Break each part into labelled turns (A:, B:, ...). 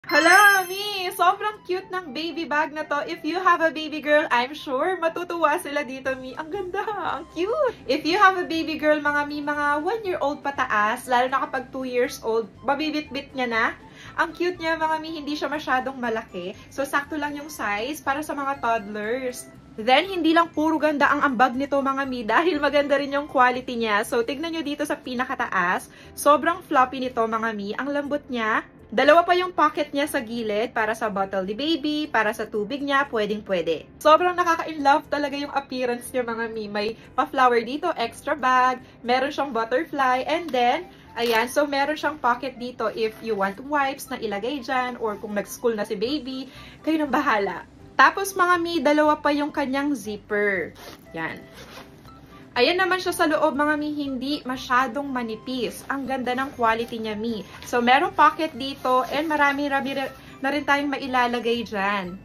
A: Hala, Mi! Sobrang cute ng baby bag na to. If you have a baby girl, I'm sure matutuwa sila dito, Mi. Ang ganda! Ang cute! If you have a baby girl, mga Mi, mga 1-year-old pataas, lalo na kapag 2 years old, mabibit-bit niya na. Ang cute niya, mga Mi, hindi siya masyadong malaki. So, sakto lang yung size para sa mga toddlers. Then, hindi lang puro ganda ang ambag nito, mga Mi, dahil maganda rin yung quality niya. So, tignan nyo dito sa pinakataas. Sobrang floppy nito, mga Mi. Ang lambot niya. Dalawa pa yung pocket niya sa gilid para sa bottle ni baby, para sa tubig niya, pwedeng-pwede. Sobrang nakaka-inlove talaga yung appearance niya, mga Mi. May pa-flower dito, extra bag, meron siyang butterfly, and then, ayan, so meron siyang pocket dito if you want wipes na ilagay dyan, or kung nag-school na si baby, kayo nang bahala. Tapos, mga Mi, dalawa pa yung kanyang zipper. Yan. Ayan naman siya sa loob, mga Mi, hindi masyadong manipis. Ang ganda ng quality niya, Mi. So, merong pocket dito and marami-rami na rin tayong mailalagay dyan.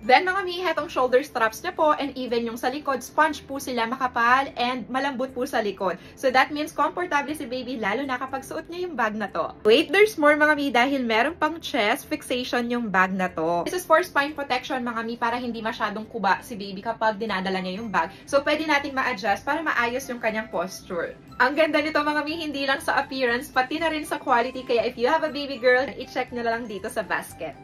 A: Then, mga Mi, hetong shoulder straps niya po and even yung sa likod, sponge po sila, makapal and malambot po sa likod. So, that means comfortable si baby lalo na kapag suot niya yung bag na to. Wait, there's more, mga Mi, dahil meron pang chest fixation yung bag na to. This is for spine protection, mga Mi, para hindi masyadong kuba si baby kapag dinadala niya yung bag. So, pwede natin ma-adjust para maayos yung kanyang posture. Ang ganda nito, mga Mi, hindi lang sa appearance, pati na rin sa quality. Kaya if you have a baby girl, i-check nyo na lang dito sa basket.